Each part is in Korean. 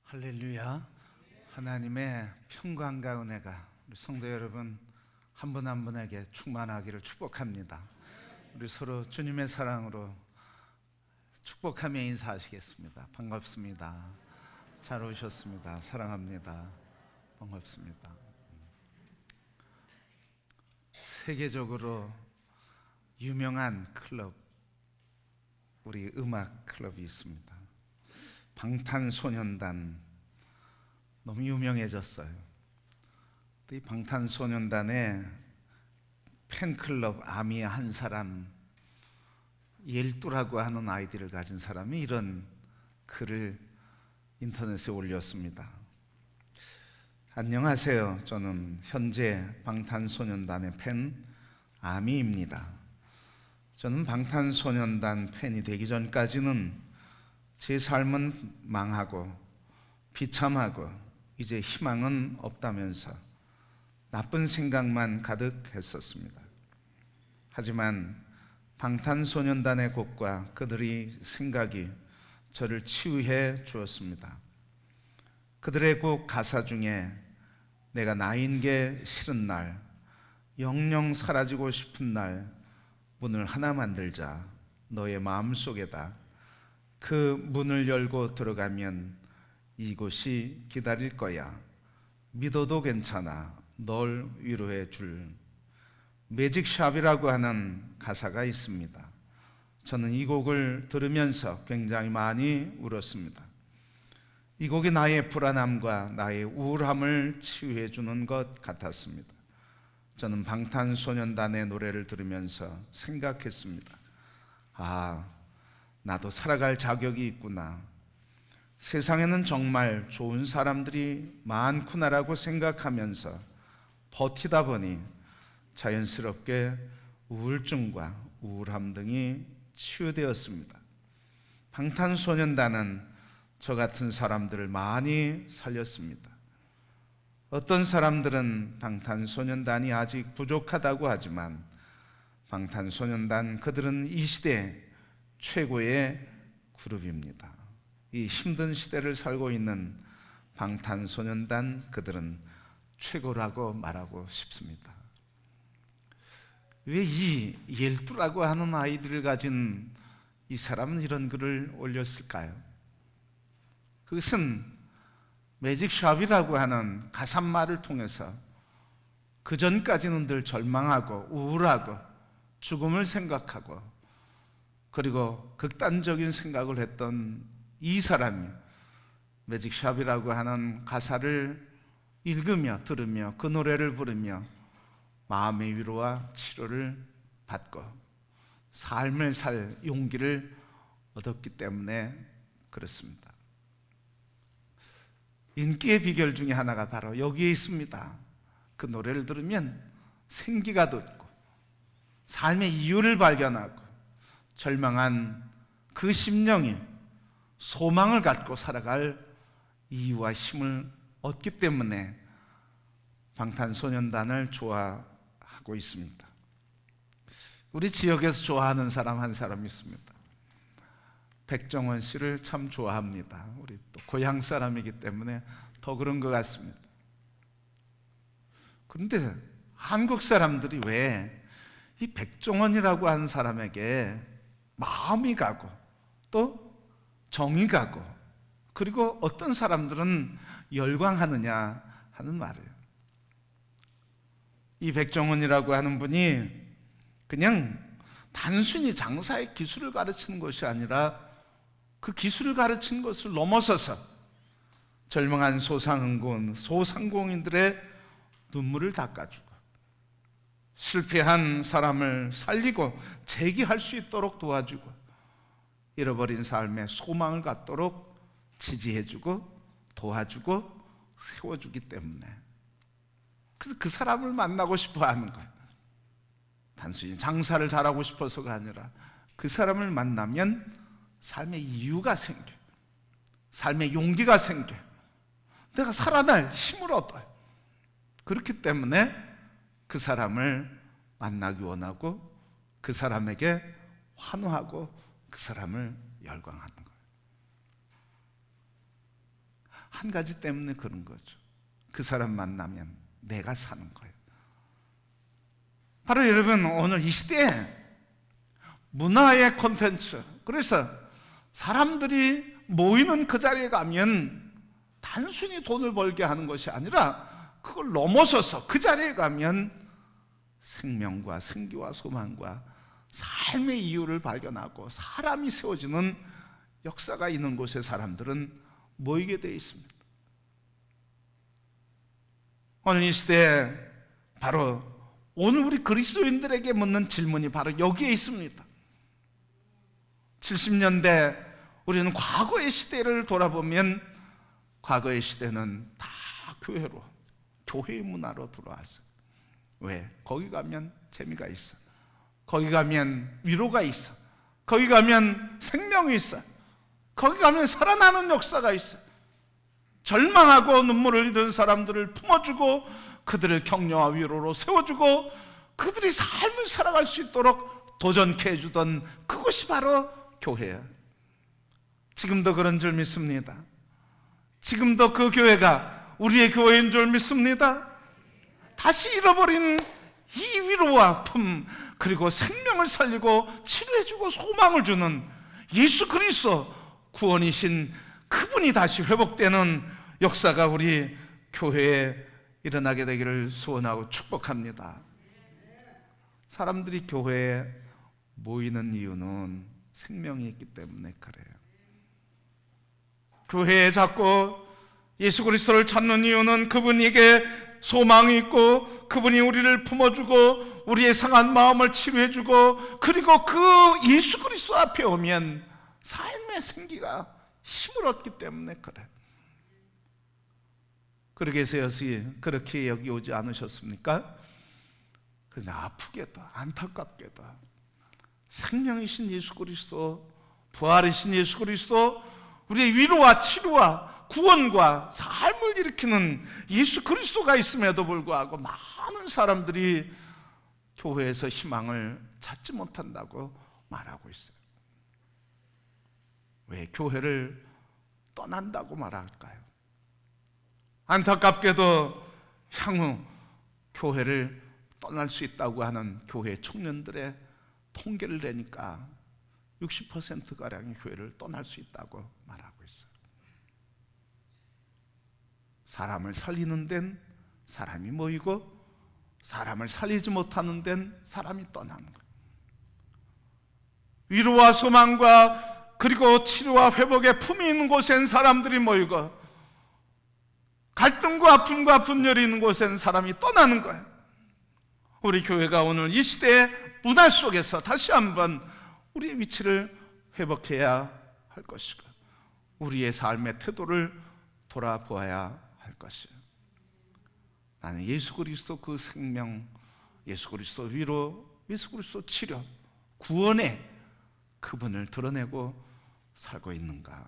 할렐루야. 하나님의 평강과 은혜가 우리 성도 여러분 한 분 한 분에게 충만하기를 축복합니다. 우리 서로 주님의 사랑으로 축복하며 인사하시겠습니다. 반갑습니다. 잘 오셨습니다. 사랑합니다. 반갑습니다. 세계적으로 유명한 클럽, 우리 음악 클럽이 있습니다. 방탄소년단 너무 유명해졌어요. 이 방탄소년단의 팬클럽 아미 한 사람, 옐뚜라고 하는 아이디를 가진 사람이 이런 글을 인터넷에 올렸습니다. 안녕하세요. 저는 현재 방탄소년단의 팬 아미입니다. 저는 방탄소년단 팬이 되기 전까지는 제 삶은 망하고 비참하고 이제 희망은 없다면서 나쁜 생각만 가득했었습니다. 하지만 방탄소년단의 곡과 그들의 생각이 저를 치유해 주었습니다. 그들의 곡 가사 중에 내가 나인 게 싫은 날, 영영 사라지고 싶은 날, 문을 하나 만들자. 너의 마음속에다. 그 문을 열고 들어가면 이곳이 기다릴 거야. 믿어도 괜찮아. 널 위로해 줄. 매직샵이라고 하는 가사가 있습니다. 저는 이 곡을 들으면서 굉장히 많이 울었습니다. 이 곡이 나의 불안함과 나의 우울함을 치유해 주는 것 같았습니다. 저는 방탄소년단의 노래를 들으면서 생각했습니다. 나도 살아갈 자격이 있구나. 세상에는 정말 좋은 사람들이 많구나라고 생각하면서 버티다 보니 자연스럽게 우울증과 우울함 등이 치유되었습니다. 방탄소년단은 저 같은 사람들을 많이 살렸습니다. 어떤 사람들은 방탄소년단이 아직 부족하다고 하지만 방탄소년단 그들은 이 시대 최고의 그룹입니다. 이 힘든 시대를 살고 있는 방탄소년단 그들은 최고라고 말하고 싶습니다. 왜 이 옐뚜라고 하는 아이들을 가진 이 사람은 이런 글을 올렸을까요? 그것은 매직샵이라고 하는 가사말을 통해서 그 전까지는 늘 절망하고 우울하고 죽음을 생각하고 그리고 극단적인 생각을 했던 이 사람이 매직샵이라고 하는 가사를 읽으며 들으며 그 노래를 부르며 마음의 위로와 치료를 받고 삶을 살 용기를 얻었기 때문에 그렇습니다. 인기의 비결 중에 하나가 바로 여기에 있습니다. 그 노래를 들으면 생기가 돋고 삶의 이유를 발견하고 절망한 그 심령이 소망을 갖고 살아갈 이유와 힘을 얻기 때문에 방탄소년단을 좋아하고 있습니다. 우리 지역에서 좋아하는 사람 한 사람 있습니다. 백종원 씨를 참 좋아합니다. 우리 또 고향 사람이기 때문에 더 그런 것 같습니다. 그런데 한국 사람들이 왜 이 백종원이라고 하는 사람에게 마음이 가고 또 정이 가고 그리고 어떤 사람들은 열광하느냐 하는 말이에요. 이 백종원이라고 하는 분이 그냥 단순히 장사의 기술을 가르치는 것이 아니라 그 기술을 가르치는 것을 넘어서서 절망한 소상공인들의 눈물을 닦아주고 실패한 사람을 살리고 재기할 수 있도록 도와주고 잃어버린 삶에 소망을 갖도록 지지해주고 도와주고 세워주기 때문에 그래서 그 사람을 만나고 싶어 하는 거예요. 단순히 장사를 잘하고 싶어서가 아니라 그 사람을 만나면 삶의 이유가 생겨, 삶의 용기가 생겨, 내가 살아날 힘을 얻어요. 그렇기 때문에 그 사람을 만나기 원하고 그 사람에게 환호하고 그 사람을 열광하는 거예요. 한 가지 때문에 그런 거죠. 그 사람 만나면 내가 사는 거예요. 바로 여러분, 오늘 이 시대에 문화의 콘텐츠, 그래서 사람들이 모이는 그 자리에 가면 단순히 돈을 벌게 하는 것이 아니라 그걸 넘어서서 그 자리에 가면 생명과 생기와 소망과 삶의 이유를 발견하고 사람이 세워지는 역사가 있는 곳에 사람들은 모이게 되어 있습니다. 오늘 이 시대에 바로 오늘 우리 그리스도인들에게 묻는 질문이 바로 여기에 있습니다. 70년대 우리는 과거의 시대를 돌아보면 과거의 시대는 다 교회로, 교회의 문화로 들어왔어요. 왜? 거기 가면 재미가 있어. 거기 가면 위로가 있어. 거기 가면 생명이 있어. 거기 가면 살아나는 역사가 있어. 절망하고 눈물을 흘리던 사람들을 품어주고 그들을 격려와 위로로 세워주고 그들이 삶을 살아갈 수 있도록 도전케 해주던 그것이 바로 교회야. 지금도 그런 줄 믿습니다. 지금도 그 교회가 우리의 교회인 줄 믿습니다. 다시 잃어버린 이 위로와 품, 그리고 생명을 살리고 치료해주고 소망을 주는 예수 그리스도 구원이신 그분이 다시 회복되는 역사가 우리 교회에 일어나게 되기를 소원하고 축복합니다. 사람들이 교회에 모이는 이유는 생명이 있기 때문에 그래요. 교회에 자꾸 예수 그리스도를 찾는 이유는 그분에게 소망이 있고 그분이 우리를 품어주고 우리의 상한 마음을 치료해주고 그리고 그 예수 그리스도 앞에 오면 삶의 생기가 힘을 얻기 때문에 그래. 그러게 해서 그렇게 여기 오지 않으셨습니까? 그런데 아프게도 안타깝게도 생명이신 예수 그리스도, 부활이신 예수 그리스도, 우리의 위로와 치료와 구원과 삶을 일으키는 예수 그리스도가 있음에도 불구하고 많은 사람들이 교회에서 희망을 찾지 못한다고 말하고 있어요. 왜 교회를 떠난다고 말할까요? 안타깝게도 향후 교회를 떠날 수 있다고 하는 교회 청년들의 통계를 내니까 60%가량이 교회를 떠날 수 있다고 말하고 있어요. 사람을 살리는 데는 사람이 모이고 사람을 살리지 못하는 데는 사람이 떠나는 거예요. 위로와 소망과 그리고 치료와 회복의 품이 있는 곳엔 사람들이 모이고 갈등과 아픔과 분열이 있는 곳엔 사람이 떠나는 거예요. 우리 교회가 오늘 이 시대의 문화 속에서 다시 한번 우리의 위치를 회복해야 할 것이고 우리의 삶의 태도를 돌아보아야 할 것이에요. 나는 예수 그리스도 그 생명, 예수 그리스도 위로, 예수 그리스도 치료, 구원의 그분을 드러내고 살고 있는가?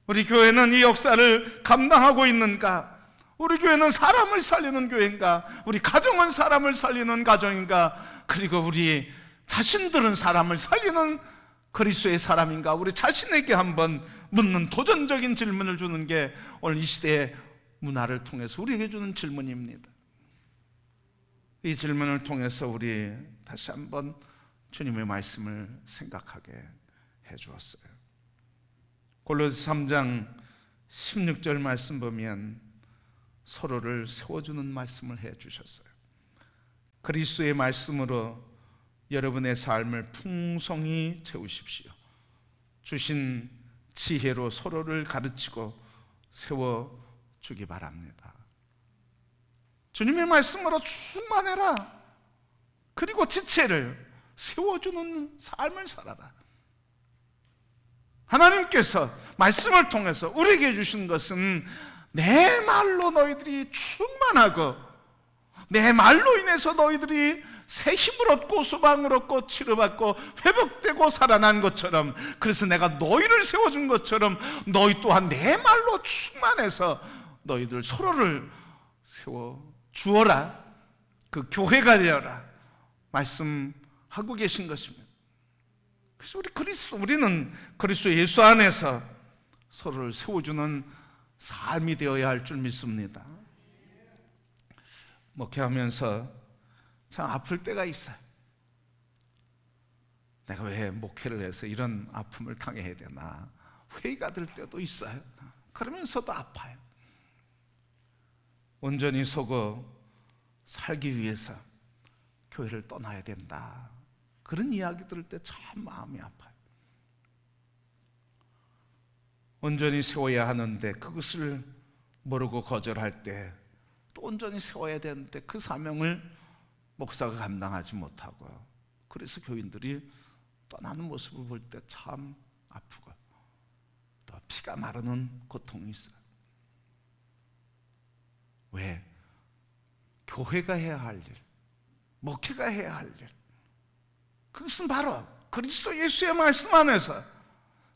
우리 교회는 이 역사를 감당하고 있는가? 우리 교회는 사람을 살리는 교회인가? 우리 가정은 사람을 살리는 가정인가? 그리고 우리 자신들은 사람을 살리는 그리스도의 사람인가? 우리 자신에게 한번 묻는 도전적인 질문을 주는 게 오늘 이 시대의 문화를 통해서 우리에게 주는 질문입니다. 이 질문을 통해서 우리 다시 한번 주님의 말씀을 생각하게 해주었어요. 골로새 3장 16절 말씀 보면 서로를 세워주는 말씀을 해주셨어요. 그리스도의 말씀으로 여러분의 삶을 풍성히 채우십시오. 주신 지혜로 서로를 가르치고 세워주기 바랍니다. 주님의 말씀으로 충만해라. 그리고 지체를 세워주는 삶을 살아라. 하나님께서 말씀을 통해서 우리에게 주신 것은 내 말로 너희들이 충만하고 내 말로 인해서 너희들이 새 힘을 얻고 소망을 얻고 치료받고 회복되고 살아난 것처럼, 그래서 내가 너희를 세워준 것처럼 너희 또한 내 말로 충만해서 너희들 서로를 세워주어라. 그 교회가 되어라 말씀하고 계신 것입니다. 그래서 우리는 그리스도 예수 안에서 서로를 세워주는 삶이 되어야 할 줄 믿습니다. 목회하면서 참 아플 때가 있어요. 내가 왜 목회를 해서 이런 아픔을 당해야 되나, 회의가 들 때도 있어요. 그러면서도 아파요. 온전히 속어 살기 위해서 교회를 떠나야 된다, 그런 이야기 들을 때 참 마음이 아파요. 온전히 세워야 하는데 그것을 모르고 거절할 때, 또 온전히 세워야 되는데 그 사명을 목사가 감당하지 못하고, 그래서 교인들이 떠나는 모습을 볼 때 참 아프고 또 피가 마르는 고통이 있어요. 왜? 교회가 해야 할 일, 목회가 해야 할 일, 그것은 바로 그리스도 예수의 말씀 안에서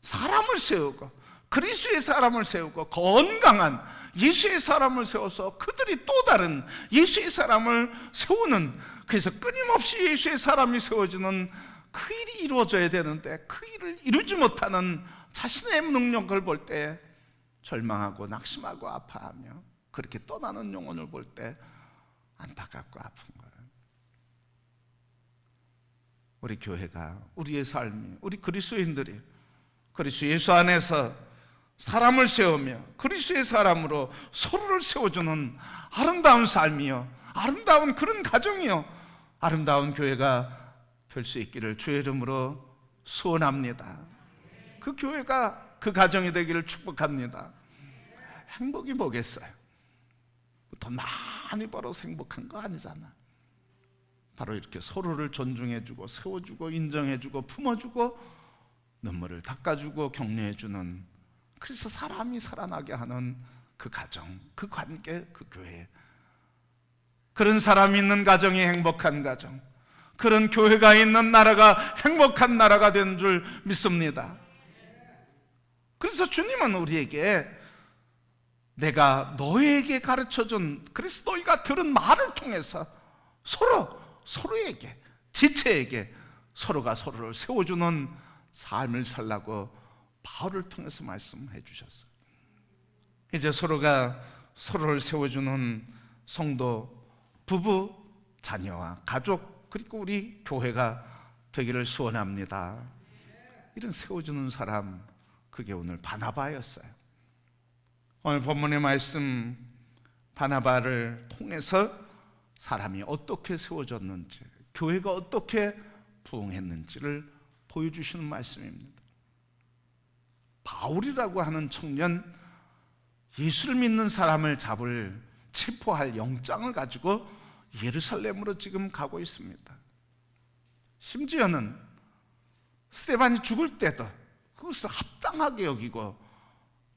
사람을 세우고, 그리스도의 사람을 세우고, 건강한 예수의 사람을 세워서 그들이 또 다른 예수의 사람을 세우는, 그래서 끊임없이 예수의 사람이 세워지는 그 일이 이루어져야 되는데, 그 일을 이루지 못하는 자신의 능력을 볼 때 절망하고 낙심하고 아파하며, 그렇게 떠나는 영혼을 볼 때 안타깝고 아픈 거예요. 우리 교회가, 우리의 삶이, 우리 그리스도인들이 그리스도 예수 안에서 사람을 세우며 그리스도의 사람으로 서로를 세워주는 아름다운 삶이요, 아름다운 그런 가정이요, 아름다운 교회가 될 수 있기를 주의 이름으로 소원합니다. 그 교회가, 그 가정이 되기를 축복합니다. 행복이 뭐겠어요? 더 많이 벌어서 행복한 거 아니잖아. 바로 이렇게 서로를 존중해주고 세워주고 인정해주고 품어주고 눈물을 닦아주고 격려해주는, 그래서 사람이 살아나게 하는 그 가정, 그 관계, 그 교회, 그런 사람이 있는 가정이 행복한 가정, 그런 교회가 있는 나라가 행복한 나라가 되는 줄 믿습니다. 그래서 주님은 우리에게 내가 너에게 가르쳐준, 그래서 너희가 들은 말을 통해서 서로에게, 지체에게 서로가 서로를 세워주는 삶을 살라고 바울을 통해서 말씀해 주셨어요. 이제 서로가 서로를 세워주는 성도, 부부, 자녀와 가족, 그리고 우리 교회가 되기를 소원합니다. 이런 세워주는 사람, 그게 오늘 바나바였어요. 오늘 본문의 말씀, 바나바를 통해서 사람이 어떻게 세워졌는지, 교회가 어떻게 부흥했는지를 보여주시는 말씀입니다. 바울이라고 하는 청년, 예수를 믿는 사람을 체포할 영장을 가지고 예루살렘으로 지금 가고 있습니다. 심지어는 스데반이 죽을 때도 그것을 합당하게 여기고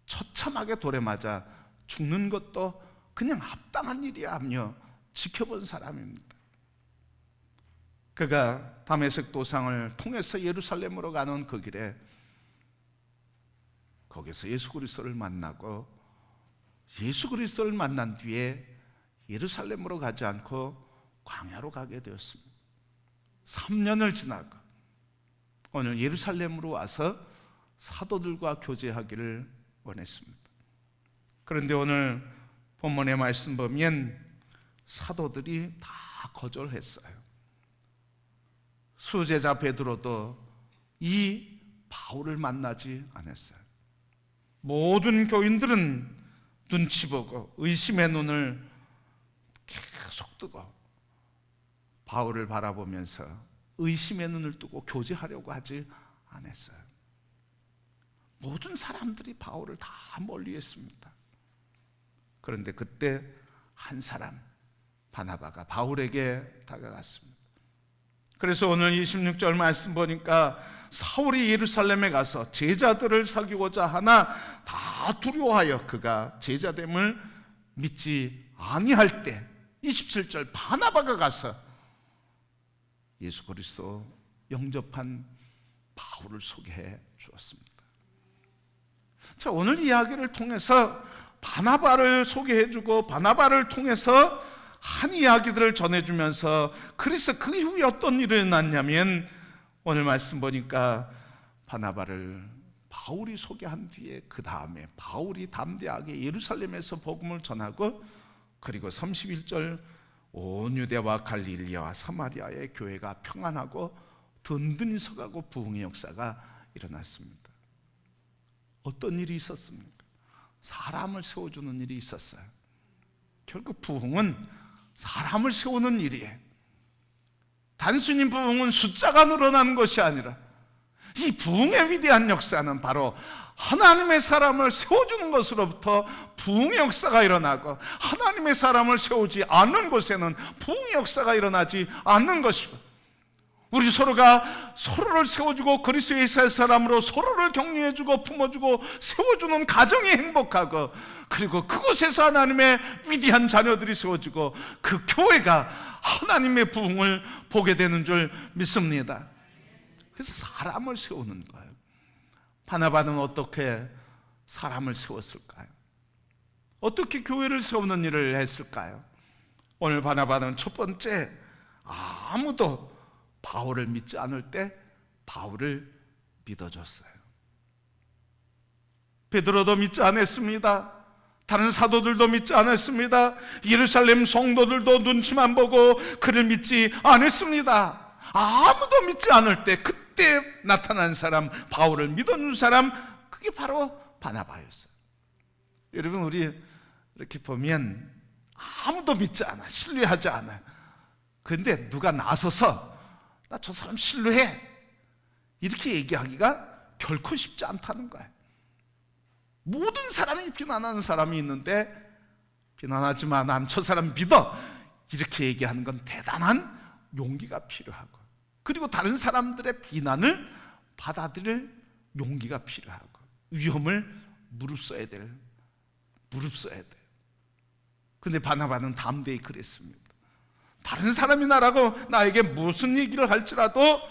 처참하게 돌에 맞아 죽는 것도 그냥 합당한 일이야 하며 지켜본 사람입니다. 그가 다메섹 도상을 통해서 예루살렘으로 가는 그 길에 거기서 예수 그리스도를 만나고, 예수 그리스도를 만난 뒤에 예루살렘으로 가지 않고 광야로 가게 되었습니다. 3년을 지나고 오늘 예루살렘으로 와서 사도들과 교제하기를 원했습니다. 그런데 오늘 본문의 말씀 보면 사도들이 다 거절했어요. 수제자 베드로도 이 바울을 만나지 않았어요. 모든 교인들은 눈치 보고 의심의 눈을 계속 뜨고 바울을 바라보면서 의심의 눈을 뜨고 교제하려고 하지 않았어요. 모든 사람들이 바울을 다 멀리했습니다. 그런데 그때 한 사람, 바나바가 바울에게 다가갔습니다. 그래서 오늘 26절 말씀 보니까 사울이 예루살렘에 가서 제자들을 사귀고자 하나 다 두려워하여 그가 제자됨을 믿지 아니할 때, 27절, 바나바가 가서 예수 그리스도 영접한 바울을 소개해 주었습니다. 자, 오늘 이야기를 통해서 바나바를 소개해 주고 바나바를 통해서 한 이야기들을 전해주면서, 그래서 그 이후에 어떤 일이 일어났냐면 오늘 말씀 보니까 바나바를 바울이 소개한 뒤에 그 다음에 바울이 담대하게 예루살렘에서 복음을 전하고, 그리고 31절 온 유대와 갈릴리와 사마리아의 교회가 평안하고 든든히 서가고 부흥의 역사가 일어났습니다. 어떤 일이 있었습니까? 사람을 세워주는 일이 있었어요. 결국 부흥은 사람을 세우는 일이에요. 단순히 부흥은 숫자가 늘어나는 것이 아니라 이 부흥의 위대한 역사는 바로 하나님의 사람을 세워주는 것으로부터 부흥의 역사가 일어나고, 하나님의 사람을 세우지 않는 곳에는 부흥의 역사가 일어나지 않는 것이고, 우리 서로가 서로를 세워주고 그리스도의 살 사람으로 서로를 격려해주고 품어주고 세워주는 가정이 행복하고, 그리고 그곳에서 하나님의 위대한 자녀들이 세워지고 그 교회가 하나님의 부흥을 보게 되는 줄 믿습니다. 그래서 사람을 세우는 거예요. 바나바는 어떻게 사람을 세웠을까요? 어떻게 교회를 세우는 일을 했을까요? 오늘 바나바는 첫 번째, 아무도 바울을 믿지 않을 때 바울을 믿어줬어요. 베드로도 믿지 않았습니다. 다른 사도들도 믿지 않았습니다. 예루살렘 성도들도 눈치만 보고 그를 믿지 않았습니다. 아무도 믿지 않을 때 그때 나타난 사람, 바울을 믿어준 사람, 그게 바로 바나바였어요. 여러분, 우리 이렇게 보면 아무도 믿지 않아, 신뢰하지 않아. 그런데 누가 나서서 나 저 사람 신뢰해, 이렇게 얘기하기가 결코 쉽지 않다는 거예요. 모든 사람이 비난하는 사람이 있는데, 비난하지 마, 난 저 사람 믿어, 이렇게 얘기하는 건 대단한 용기가 필요하고, 그리고 다른 사람들의 비난을 받아들일 용기가 필요하고, 위험을 무릅써야 돼. 그런데 바나바는 담대히 그랬습니다. 다른 사람이 나에게 무슨 얘기를 할지라도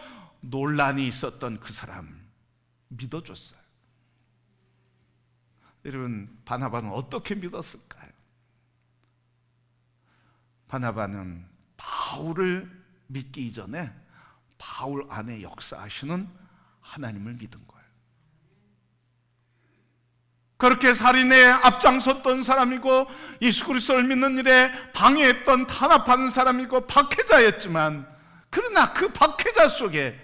논란이 있었던 그 사람 믿어줬어요. 여러분, 바나바는 어떻게 믿었을까요? 바나바는 바울을 믿기 이전에 바울 안에 역사하시는 하나님을 믿은 거예요. 그렇게 살인에 앞장섰던 사람이고 예수 그리스도를 믿는 일에 방해했던 탄압하는 사람이고 박해자였지만, 그러나 그 박해자 속에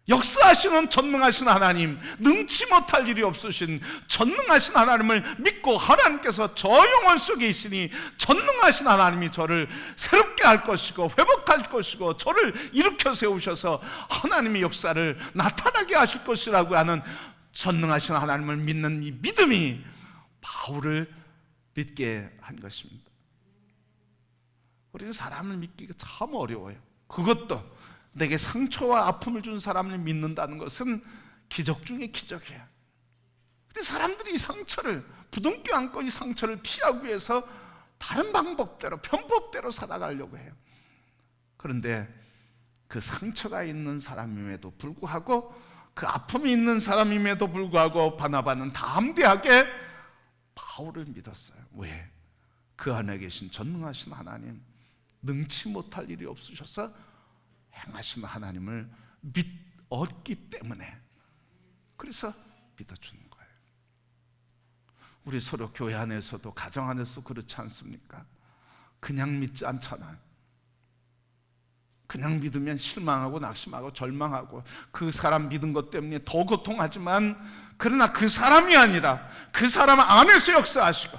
역사하시는 전능하신 하나님, 능치 못할 일이 없으신 전능하신 하나님을 믿고, 하나님께서 저 영혼 속에 있으니 전능하신 하나님이 저를 새롭게 할 것이고 회복할 것이고 저를 일으켜 세우셔서 하나님의 역사를 나타나게 하실 것이라고 하는 전능하신 하나님을 믿는 이 믿음이 바울을 믿게 한 것입니다. 우리는 사람을 믿기가 참 어려워요. 그것도 내게 상처와 아픔을 준 사람을 믿는다는 것은 기적 중에 기적이에요. 근데 사람들이 이 상처를 부둥켜 안고 이 상처를 피하기 위해서 다른 방법대로 편법대로 살아가려고 해요. 그런데 그 상처가 있는 사람임에도 불구하고, 그 아픔이 있는 사람임에도 불구하고 바나바는 담대하게 바울을 믿었어요. 왜? 그 안에 계신 전능하신 하나님, 능치 못할 일이 없으셔서 행하신 하나님을 믿었기 때문에, 그래서 믿어주는 거예요. 우리 서로 교회 안에서도 가정 안에서 그렇지 않습니까? 그냥 믿지 않잖아요. 그냥 믿으면 실망하고 낙심하고 절망하고 그 사람 믿은 것 때문에 더 고통하지만, 그러나 그 사람이 아니라 그 사람 안에서 역사하시고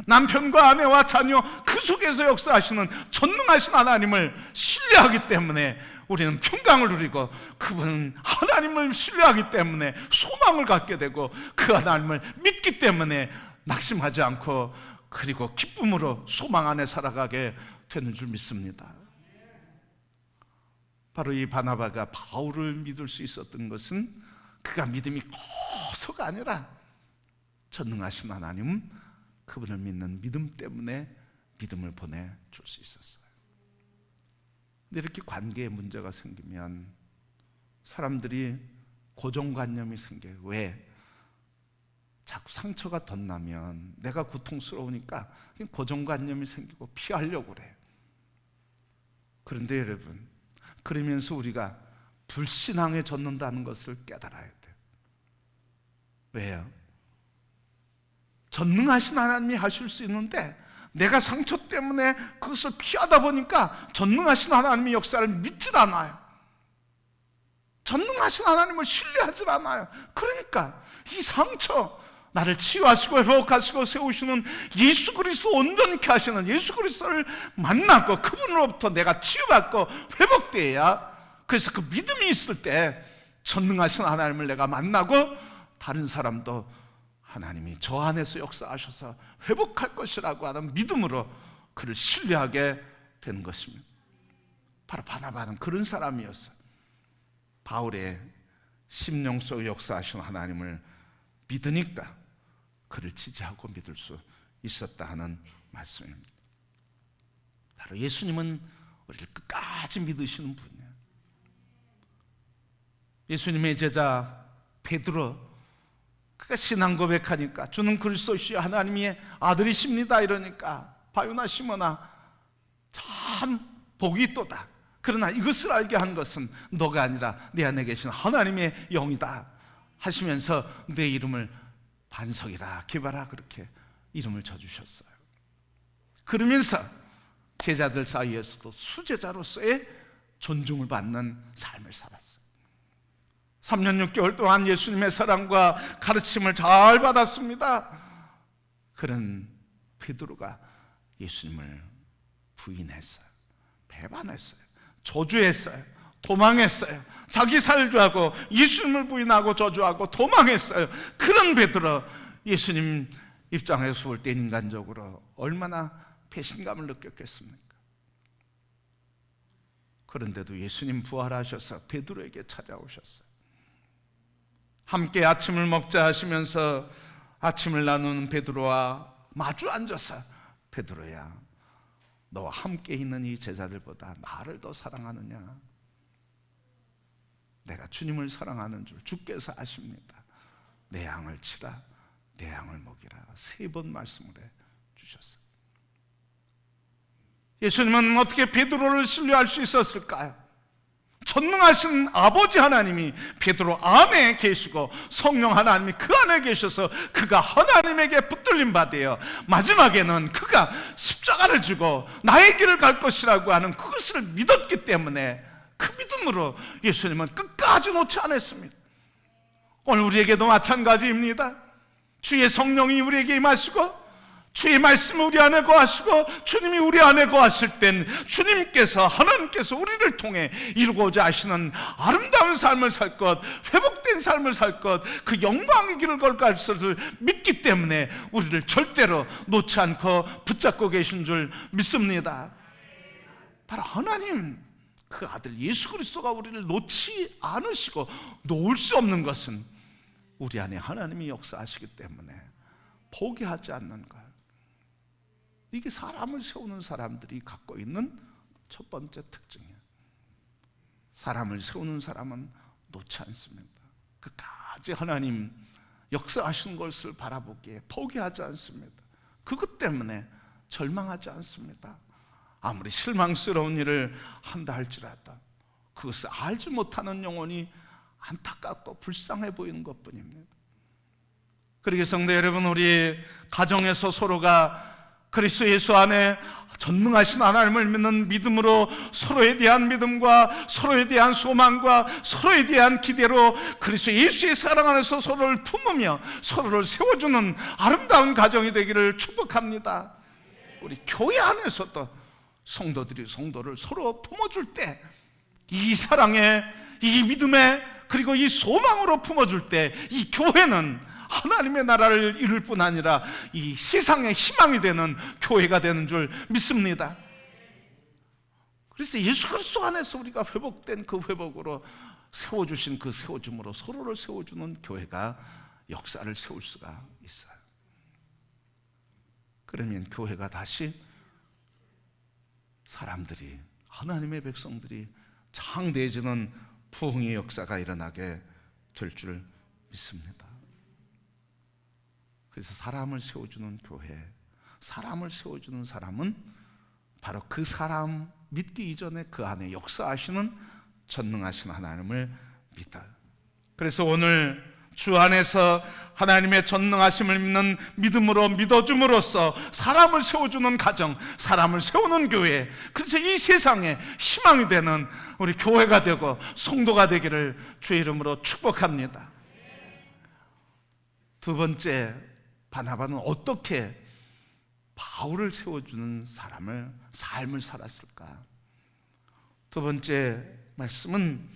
남편과 아내와 자녀 그 속에서 역사하시는 전능하신 하나님을 신뢰하기 때문에 우리는 평강을 누리고, 그분은 하나님을 신뢰하기 때문에 소망을 갖게 되고, 그 하나님을 믿기 때문에 낙심하지 않고, 그리고 기쁨으로 소망 안에 살아가게 되는 줄 믿습니다. 바로 이 바나바가 바울을 믿을 수 있었던 것은 그가 믿음이 커서가 아니라 전능하신 하나님, 그분을 믿는 믿음 때문에 믿음을 보내줄 수 있었어요. 근데 이렇게 관계에 문제가 생기면 사람들이 고정관념이 생겨요. 왜? 자꾸 상처가 덧나면 내가 고통스러우니까 고정관념이 생기고 피하려고 그래요. 그런데 여러분, 그러면서 우리가 불신앙에 젖는다는 것을 깨달아야 돼요. 왜요? 전능하신 하나님이 하실 수 있는데 내가 상처 때문에 그것을 피하다 보니까 전능하신 하나님의 역사를 믿질 않아요. 전능하신 하나님을 신뢰하질 않아요. 그러니까 이 상처, 나를 치유하시고 회복하시고 세우시는 예수 그리스도, 온전케 하시는 예수 그리스도를 만나고 그분으로부터 내가 치유받고 회복되어야, 그래서 그 믿음이 있을 때 전능하신 하나님을 내가 만나고 다른 사람도 하나님이 저 안에서 역사하셔서 회복할 것이라고 하는 믿음으로 그를 신뢰하게 되는 것입니다. 바로 바나바는 그런 사람이었어요. 바울의 심령 속에 역사하신 하나님을 믿으니까 그를 지지하고 믿을 수 있었다 하는 말씀입니다. 바로 예수님은 우리를 끝까지 믿으시는 분이에요. 예수님의 제자 베드로, 그가 신앙 고백하니까 주는 그리스도시요 하나님의 아들이십니다 이러니까 바요나 시모나 참 복이 있도다. 그러나 이것을 알게 한 것은 너가 아니라 내 안에 계신 하나님의 영이다 하시면서 내 이름을 반석이라 기바라 그렇게 이름을 져주셨어요. 그러면서 제자들 사이에서도 수제자로서의 존중을 받는 삶을 살았어요. 3년 6개월 동안 예수님의 사랑과 가르침을 잘 받았습니다. 그런 베드로가 예수님을 부인했어요. 배반했어요. 저주했어요. 도망했어요. 자기 살려고 예수님을 부인하고 저주하고 도망했어요. 그런 베드로, 예수님 입장에서 볼 때 인간적으로 얼마나 배신감을 느꼈겠습니까? 그런데도 예수님 부활하셔서 베드로에게 찾아오셨어요. 함께 아침을 먹자 하시면서 아침을 나누는 베드로와 마주 앉아서 베드로야, 너와 함께 있는 이 제자들보다 나를 더 사랑하느냐? 내가 주님을 사랑하는 줄 주께서 아십니다. 내 양을 치라, 내 양을 먹이라 3번 말씀을 해 주셨어요. 예수님은 어떻게 베드로를 신뢰할 수 있었을까요? 전능하신 아버지 하나님이 베드로 안에 계시고 성령 하나님이 그 안에 계셔서 그가 하나님에게 붙들림 받아요. 마지막에는 그가 십자가를 지고 나의 길을 갈 것이라고 하는 그것을 믿었기 때문에 그 믿음으로 예수님은 끝까지 놓지 않았습니다. 오늘 우리에게도 마찬가지입니다. 주의 성령이 우리에게 임하시고 주의 말씀을 우리 안에 거하시고 주님이 우리 안에 거하실 땐 주님께서, 하나님께서 우리를 통해 이루고자 하시는 아름다운 삶을 살 것, 회복된 삶을 살 것, 그 영광의 길을 걸 것을 믿기 때문에 우리를 절대로 놓지 않고 붙잡고 계신 줄 믿습니다. 바로 하나님, 그 아들 예수 그리스도가 우리를 놓지 않으시고 놓을 수 없는 것은 우리 안에 하나님이 역사하시기 때문에 포기하지 않는 것. 이게 사람을 세우는 사람들이 갖고 있는 첫 번째 특징이에요. 사람을 세우는 사람은 놓지 않습니다. 끝까지 하나님 역사하시는 것을 바라보기에 포기하지 않습니다. 그것 때문에 절망하지 않습니다. 아무리 실망스러운 일을 한다 할지라도 그것을 알지 못하는 영혼이 안타깝고 불쌍해 보이는 것뿐입니다. 그러기에 성도 여러분, 우리 가정에서 서로가 그리스도 예수 안에 전능하신 하나님을 믿는 믿음으로 서로에 대한 믿음과 서로에 대한 소망과 서로에 대한 기대로 그리스도 예수의 사랑 안에서 서로를 품으며 서로를 세워주는 아름다운 가정이 되기를 축복합니다. 우리 교회 안에서도 성도들이 성도를 서로 품어줄 때, 이 사랑에, 이 믿음에, 그리고 이 소망으로 품어줄 때 이 교회는 하나님의 나라를 이룰 뿐 아니라 이 세상의 희망이 되는 교회가 되는 줄 믿습니다. 그래서 예수 그리스도 안에서 우리가 회복된 그 회복으로 세워주신 그 세워줌으로 서로를 세워주는 교회가 역사를 세울 수가 있어요. 그러면 교회가 다시 사람들이, 하나님의 백성들이 창대해지는 부흥의 역사가 일어나게 될 줄 믿습니다. 그래서 사람을 세워주는 교회, 사람을 세워주는 사람은 바로 그 사람 믿기 이전에 그 안에 역사하시는 전능하신 하나님을 믿어요. 그래서 오늘 주 안에서 하나님의 전능하심을 믿는 믿음으로 믿어줌으로써 사람을 세워주는 가정, 사람을 세우는 교회, 그래서 이 세상에 희망이 되는 우리 교회가 되고 성도가 되기를 주의 이름으로 축복합니다. 두 번째, 바나바는 어떻게 바울을 세워주는 삶을 살았을까? 두 번째 말씀은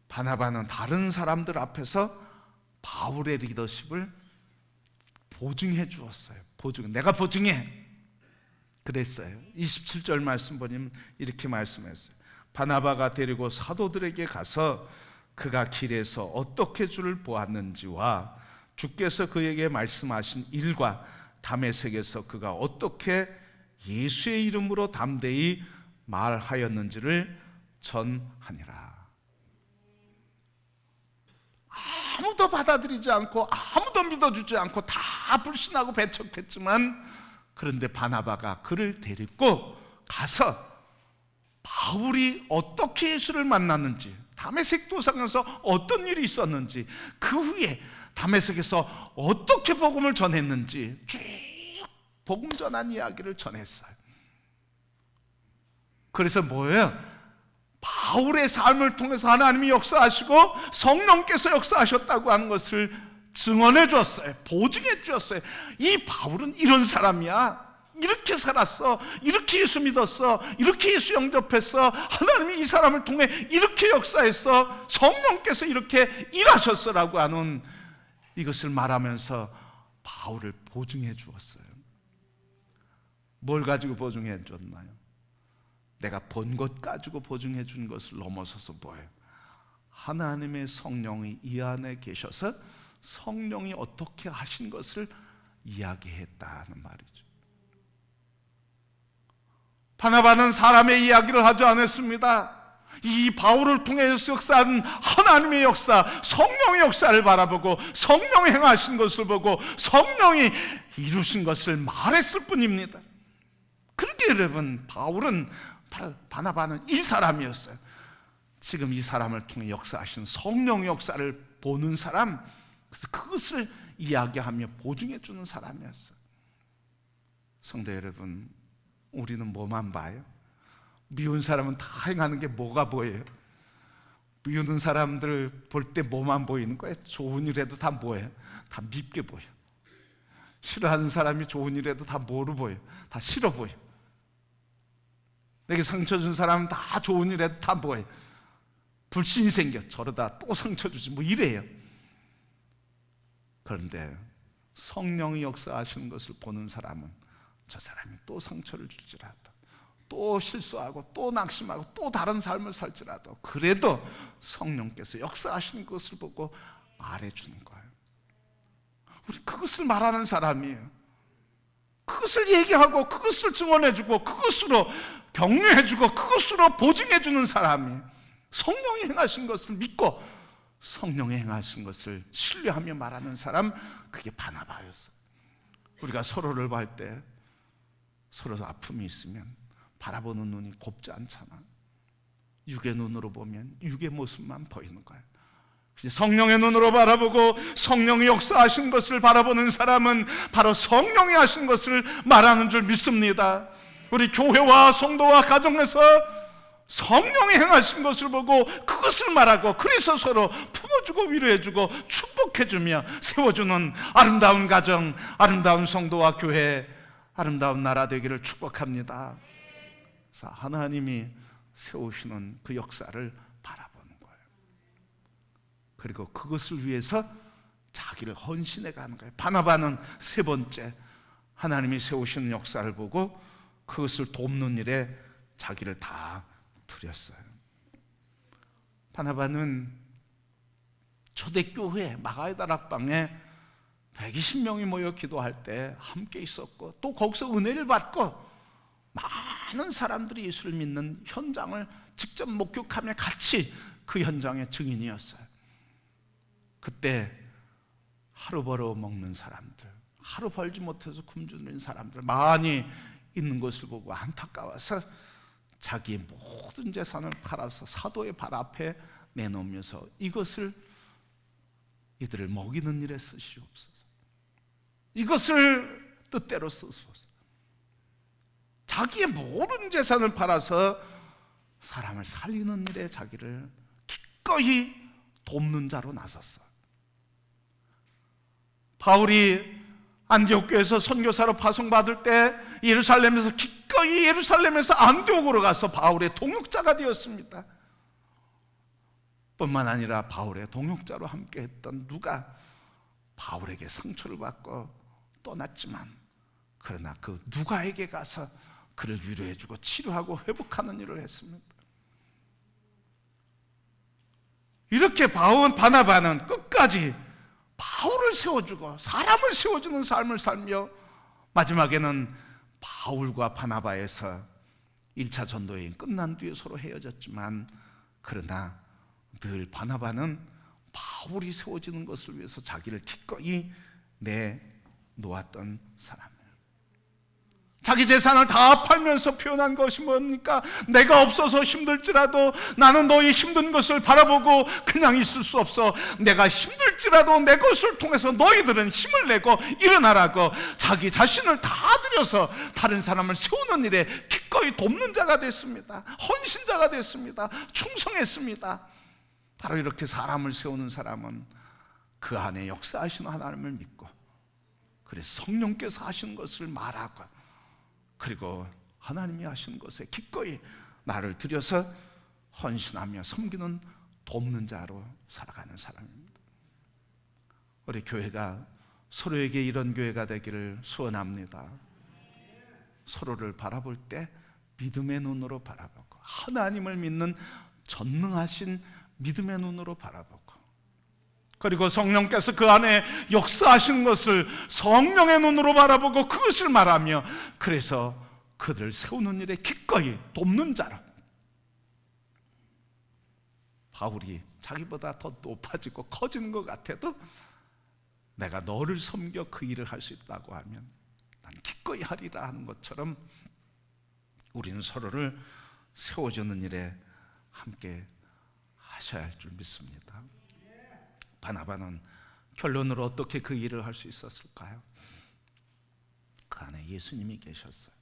바나바는 다른 사람들 앞에서 바울의 리더십을 보증해 주었어요. 내가 보증해 그랬어요. 27절 말씀 보면 이렇게 말씀했어요. 바나바가 데리고 사도들에게 가서 그가 길에서 어떻게 주를 보았는지와 주께서 그에게 말씀하신 일과 다메섹에서 그가 어떻게 예수의 이름으로 담대히 말하였는지를 전하니라. 아무도 받아들이지 않고 아무도 믿어주지 않고 다 불신하고 배척했지만, 그런데 바나바가 그를 데리고 가서 바울이 어떻게 예수를 만났는지, 다메섹 도상에서 어떤 일이 있었는지, 그 후에 다메섹에서 어떻게 복음을 전했는지 쭉 복음 전한 이야기를 전했어요. 그래서 뭐예요? 바울의 삶을 통해서 하나님이 역사하시고 성령께서 역사하셨다고 하는 것을 증언해 줬어요. 보증해 주었어요. 이 바울은 이런 사람이야. 이렇게 살았어. 이렇게 예수 믿었어. 이렇게 예수 영접했어. 하나님이 이 사람을 통해 이렇게 역사했어. 성령께서 이렇게 일하셨어라고 하는 이것을 말하면서 바울을 보증해 주었어요. 뭘 가지고 보증해 줬나요? 내가 본 것 가지고 보증해 준 것을 넘어서서 뭐예요? 하나님의 성령이 이 안에 계셔서 성령이 어떻게 하신 것을 이야기했다는 말이죠. 바나바는 사람의 이야기를 하지 않았습니다. 이 바울을 통해 역사한 하나님의 역사, 성령의 역사를 바라보고 성령이 행하신 것을 보고 성령이 이루신 것을 말했을 뿐입니다. 그렇게 여러분, 바나바는 이 사람이었어요. 지금 이 사람을 통해 역사하신 성령의 역사를 보는 사람, 그래서 그것을 이야기하며 보증해 주는 사람이었어요. 성도 여러분, 우리는 뭐만 봐요? 미운 사람은 다 행하는 게 뭐가 보여요? 미우는 사람들 볼 때 뭐만 보이는 거예요? 좋은 일에도 다 뭐예요? 다 밉게 보여. 싫어하는 사람이 좋은 일에도 다 뭐로 보여? 다 싫어 보여. 내게 상처 준 사람은 다 좋은 일에도 다 뭐예요? 불신이 생겨. 저러다 또 상처 주지 뭐 이래요. 그런데 성령이 역사하시는 것을 보는 사람은 저 사람이 또 상처를 줄지라도, 또 실수하고 또 낙심하고 또 다른 삶을 살지라도 그래도 성령께서 역사하시는 것을 보고 말해주는 거예요. 우리 그것을 말하는 사람이에요. 그것을 얘기하고 그것을 증언해주고 그것으로 격려해주고 그것으로 보증해주는 사람이, 성령이 행하신 것을 믿고 성령이 행하신 것을 신뢰하며 말하는 사람, 그게 바나바였어요. 우리가 서로를 볼 때 서로 아픔이 있으면 바라보는 눈이 곱지 않잖아. 육의 눈으로 보면 육의 모습만 보이는 거예요. 성령의 눈으로 바라보고 성령이 역사하신 것을 바라보는 사람은 바로 성령이 하신 것을 말하는 줄 믿습니다. 우리 교회와 성도와 가정에서 성령이 행하신 것을 보고 그것을 말하고, 그래서 서로 품어주고 위로해주고 축복해주며 세워주는 아름다운 가정, 아름다운 성도와 교회, 아름다운 나라 되기를 축복합니다. 그래서 하나님이 세우시는 그 역사를 바라보는 거예요. 그리고 그것을 위해서 자기를 헌신해 가는 거예요. 바나바는 세 번째, 하나님이 세우시는 역사를 보고 그것을 돕는 일에 자기를 다 드렸어요. 바나바는 초대교회 마가의 다락방에 120명이 모여 기도할 때 함께 있었고, 또 거기서 은혜를 받고 많은 사람들이 예수를 믿는 현장을 직접 목격하며 같이 그 현장의 증인이었어요. 그때 하루 벌어 먹는 사람들, 하루 벌지 못해서 굶주린 사람들 많이 있는 것을 보고 안타까워서 자기의 모든 재산을 팔아서 사도의 발 앞에 내놓으면서 이것을 이들을 먹이는 일에 쓰시옵소서. 이것을 뜻대로 쓰소서. 자기의 모든 재산을 팔아서 사람을 살리는 일에 자기를 기꺼이 돕는 자로 나섰어. 바울이 안디옥 교회에서 선교사로 파송받을 때 예루살렘에서 기꺼이 예루살렘에서 안디옥으로 가서 바울의 동역자가 되었습니다. 뿐만 아니라 바울의 동역자로 함께했던 누가 바울에게 상처를 받고 떠났지만, 그러나 그 누가에게 가서 그를 위로해주고 치료하고 회복하는 일을 했습니다. 이렇게 바나바는 끝까지 바울을 세워주고 사람을 세워주는 삶을 살며 마지막에는 바울과 바나바에서 1차 전도여행 끝난 뒤에 서로 헤어졌지만, 그러나 늘 바나바는 바울이 세워지는 것을 위해서 자기를 기꺼이 내놓았던 사람이에요. 자기 재산을 다 팔면서 표현한 것이 뭡니까? 내가 없어서 힘들지라도 나는 너희 힘든 것을 바라보고 그냥 있을 수 없어. 내가 힘들지라도 내 것을 통해서 너희들은 힘을 내고 일어나라고 자기 자신을 다 들여서 다른 사람을 세우는 일에 기꺼이 돕는 자가 됐습니다. 헌신자가 됐습니다. 충성했습니다. 바로 이렇게 사람을 세우는 사람은 그 안에 역사하시는 하나님을 믿고, 그래서 성령께서 하시는 것을 말하고, 그리고 하나님이 하시는 것에 기꺼이 나를 들여서 헌신하며 섬기는 돕는 자로 살아가는 사람입니다. 우리 교회가 서로에게 이런 교회가 되기를 소원합니다. 서로를 바라볼 때 믿음의 눈으로 바라보고, 하나님을 믿는 전능하신 믿음의 눈으로 바라보고, 그리고 성령께서 그 안에 역사하시는 것을 성령의 눈으로 바라보고 그것을 말하며, 그래서 그들을 세우는 일에 기꺼이 돕는 자로. 바울이 자기보다 더 높아지고 커지는 것 같아도 내가 너를 섬겨 그 일을 할 수 있다고 하면 난 기꺼이 하리라 하는 것처럼, 우리는 서로를 세워주는 일에 함께 하셔야 할 줄 믿습니다. 바나바는 결론으로 어떻게 그 일을 할 수 있었을까요? 그 안에 예수님이 계셨어요.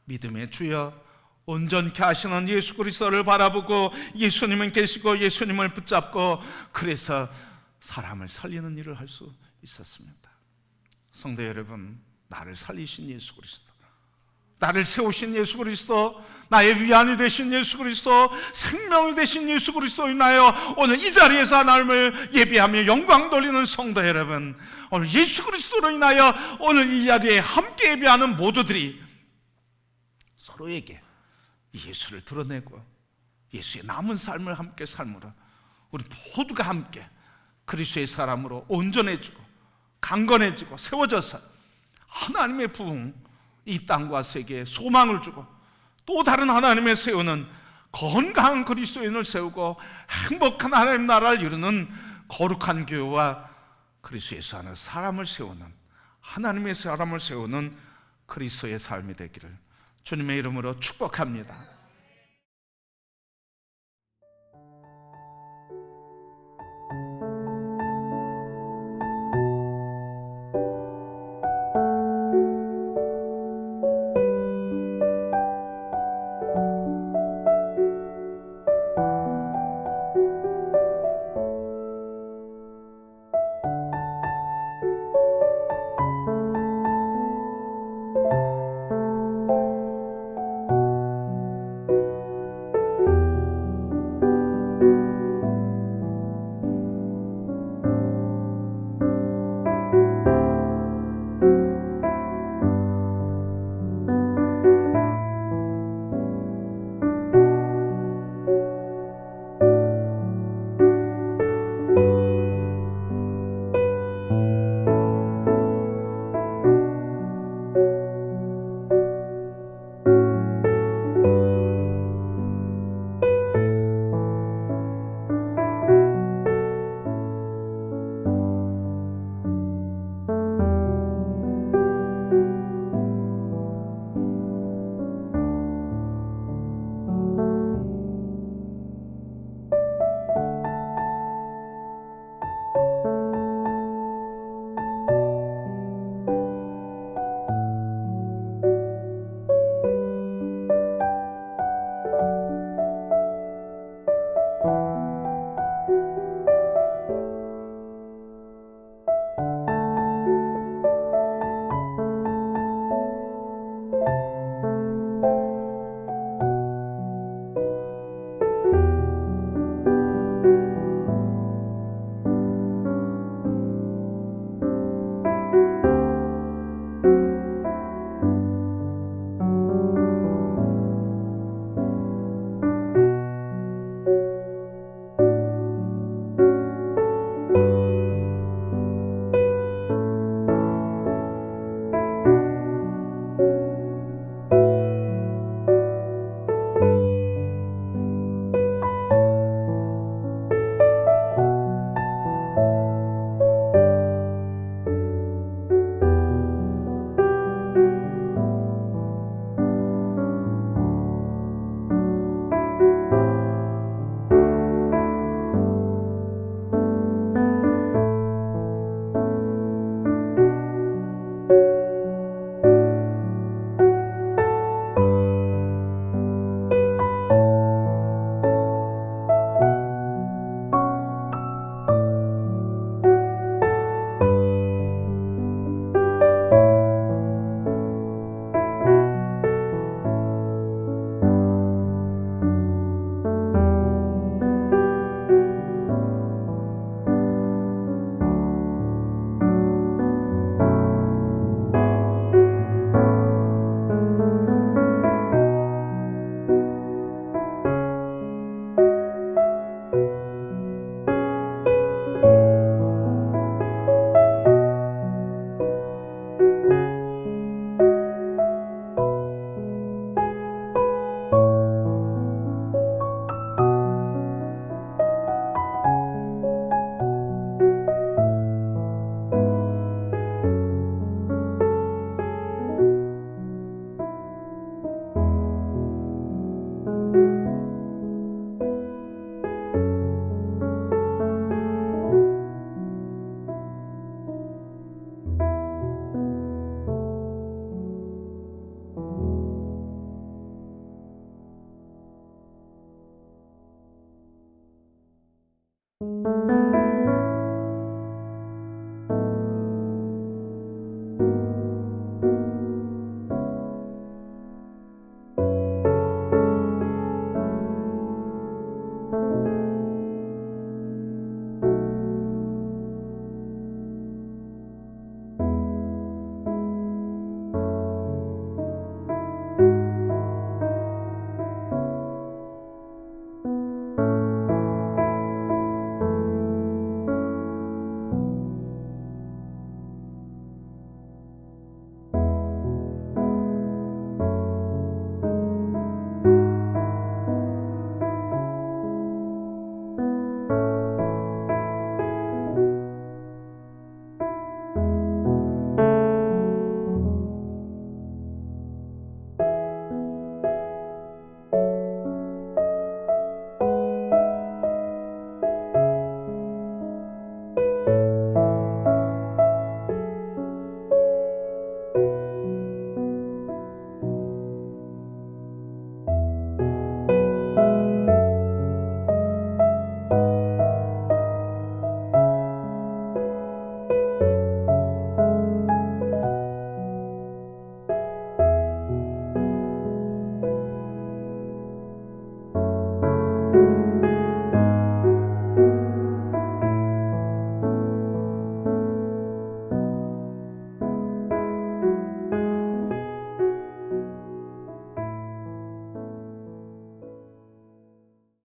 믿음의 주여 온전케 하시는 예수 그리스도를 바라보고 예수님은 계시고 예수님을 붙잡고, 그래서 사람을 살리는 일을 할 수 있었습니다. 성도 여러분, 나를 살리신 예수 그리스도, 나를 세우신 예수 그리스도, 나의 위안이 되신 예수 그리스도, 생명이 되신 예수 그리스도로 인하여 오늘 이 자리에서 하나님을 예배하며 영광 돌리는 성도 여러분, 오늘 예수 그리스도로 인하여 오늘 이 자리에 함께 예배하는 모두들이 서로에게 예수를 드러내고 예수의 남은 삶을 함께 삶으로 우리 모두가 함께 그리스도의 사람으로 온전해지고 강건해지고 세워져서 하나님의 부흥, 이 땅과 세계에 소망을 주고 또 다른 하나님의 세우는 건강한 그리스도인을 세우고 행복한 하나님 나라를 이루는 거룩한 교회와 그리스도에서 하는 사람을 세우는, 하나님의 사람을 세우는 그리스도의 삶이 되기를 주님의 이름으로 축복합니다.